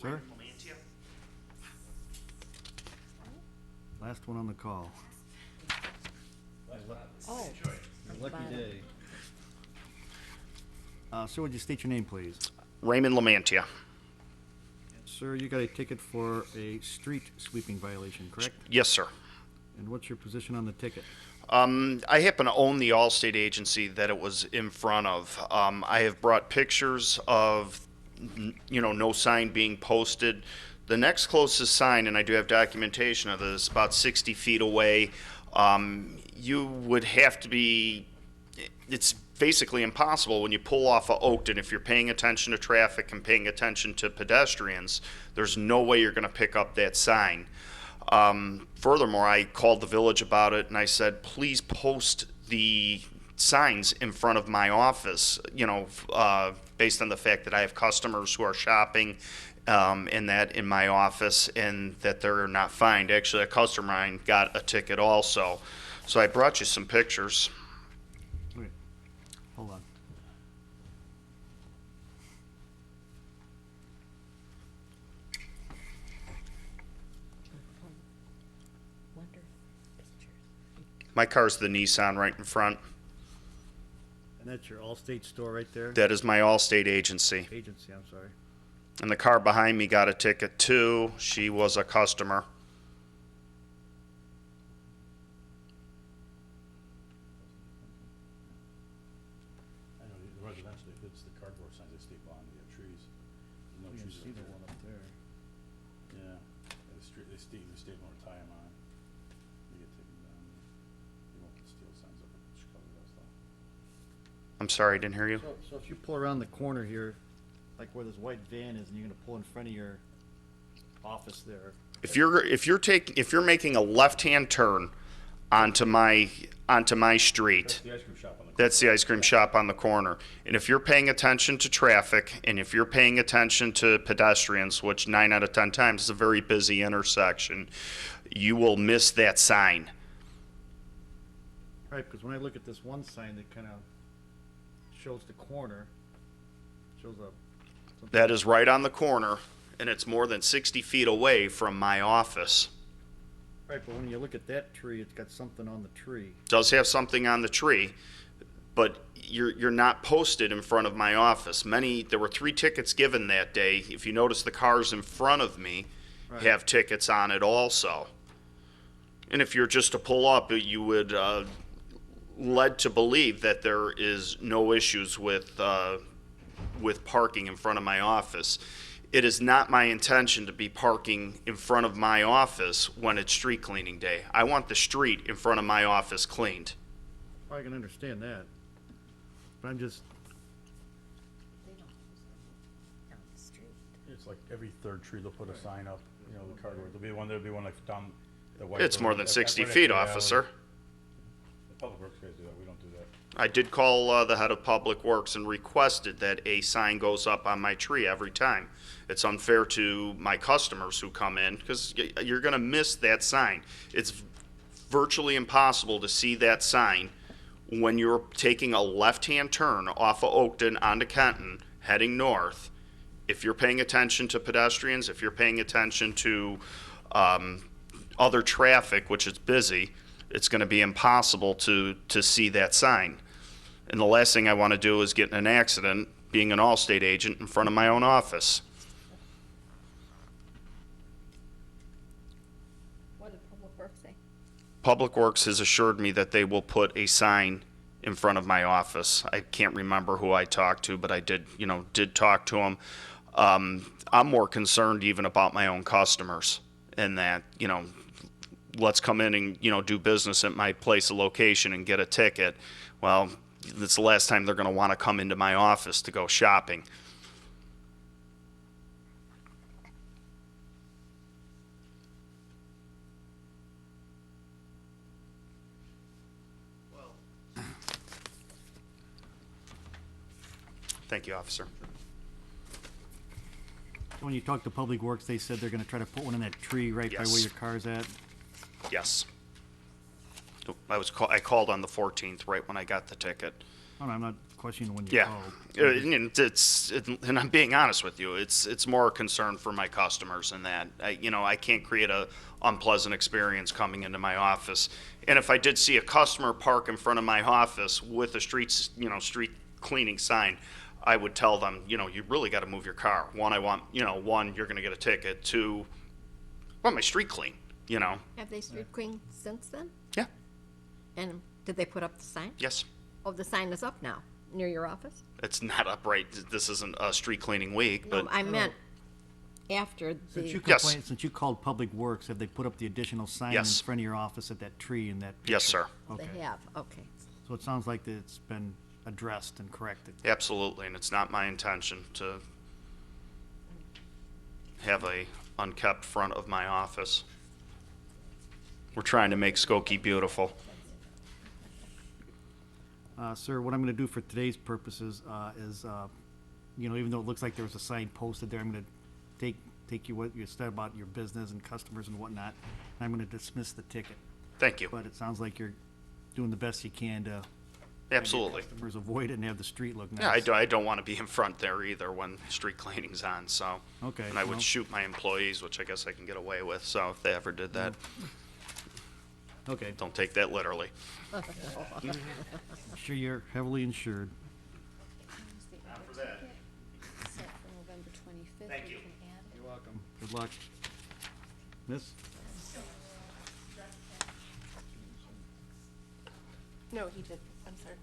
Sir? Raymond Lamantia. Last one on the call. Oh, Lucky day. Sir, would you state your name, please? Raymond Lamantia. Sir, you got a ticket for a street sweeping violation, correct? Yes, sir. And what's your position on the ticket? I happen to own the Allstate agency that it was in front of. I have brought pictures of, no sign being posted. The next closest sign, and I do have documentation of this, about 60 feet away. You would have to be, it's basically impossible when you pull off of Oakton. If you're paying attention to traffic and paying attention to pedestrians, there's no way you're going to pick up that sign. Furthermore, I called the village about it and I said, please post the signs in front of my office, based on the fact that I have customers who are shopping and that in my office and that they're not fined. Actually, a customer of mine got a ticket also. So I brought you some pictures. Wait, hold on. wonder pictures. My car's the Nissan right in front. And that's your Allstate store right there? That is my Allstate agency. Agency, I'm sorry. And the car behind me got a ticket too. She was a customer. I know residentially, if it's the cardboard signs, they staple onto the trees. There's no You can trees see up the there. one up there. Yeah, they staple or tie them on. They get taken down. They won't put steel signs up, which cover that stuff. I'm sorry, I didn't hear you. So if you pull around the corner here, like where this white van is, and you're gonna pull in front of your office there. If you're making a left-hand turn onto my street, The ice cream shop on the. that's the ice cream shop on the corner. And if you're paying attention to traffic and if you're paying attention to pedestrians, which 9 out of 10 times is a very busy intersection, you will miss that sign. Right, because when I look at this one sign that kind of shows the corner, shows a. That is right on the corner, and it's more than 60 feet away from my office. Right, but when you look at that tree, it's got something on the tree. Does have something on the tree, but you're not posted in front of my office. There were 3 tickets given that day. If you notice, the cars in front of me Right. have tickets on it also. And if you're just to pull up, you would led to believe that there is no issues with parking in front of my office. It is not my intention to be parking in front of my office when it's street cleaning day. I want the street in front of my office cleaned. I can understand that. But I'm just, They don't use them down the street. It's like every third tree, they'll put a sign up, the cardboard. There'll be one like down the white. It's more than road, 60 right feet, after the alley. officer. The public works guys do that, we don't do that. I did call the head of Public Works and requested that a sign goes up on my tree every time. It's unfair to my customers who come in because you're going to miss that sign. It's virtually impossible to see that sign when you're taking a left-hand turn off of Oakton onto Kenton, heading north. If you're paying attention to pedestrians, if you're paying attention to other traffic, which is busy, it's going to be impossible to see that sign. And the last thing I want to do is get in an accident being an Allstate agent in front of my own office. What did Public Works say? Public Works has assured me that they will put a sign in front of my office. I can't remember who I talked to, but I did talk to them. I'm more concerned even about my own customers and that, let's come in and, do business at my place of location and get a ticket. Well, it's the last time they're going to want to come into my office to go shopping. Thank you, officer. when you talked to Public Works, they said they're gonna try to put one in that tree right by where Yes. your car's at? Yes. I called on the 14th, right when I got the ticket. Oh, no, I'm not question when you Yeah, called. and I'm being honest with you. It's more a concern for my customers and that I can't create a unpleasant experience coming into my office. And if I did see a customer park in front of my office with a street cleaning sign, I would tell them, you really got to move your car. One, one, you're going to get a ticket. Two, I want my street clean. Have they street cleaned since then? Yeah, And did they put up the sign? yes. Oh, the sign is up now, near your office? It's not upright. This isn't a street cleaning week, but No, I meant after Since you the, Yes. complained, since you called Public Works, have they put up the additional sign in Yes. front of your office at that tree in that picture? yes, sir. Okay. they have, okay. So it sounds like that it's been addressed and corrected. Absolutely, and it's not my intention to have a unkept front of my office. We're trying to make Skokie beautiful. Sir, what I'm gonna do for today's purposes, is, even though it looks like there was a sign posted there, I'm gonna take you what you said about your business and customers and whatnot, and I'm gonna dismiss the ticket. Thank you. But it sounds like you're doing the best you can to Absolutely. customers avoid it and have the street look nice. Yeah, I don't want to be in front there either when street cleaning's on, so. Okay, And I would well- shoot my employees, which I guess I can get away with, so if they ever did that, Okay, don't take that literally. sure you're heavily insured. Not for that. Set for November 25th. Thank We you. can add it. You're welcome. Good luck. Miss? No, he did. I'm sorry.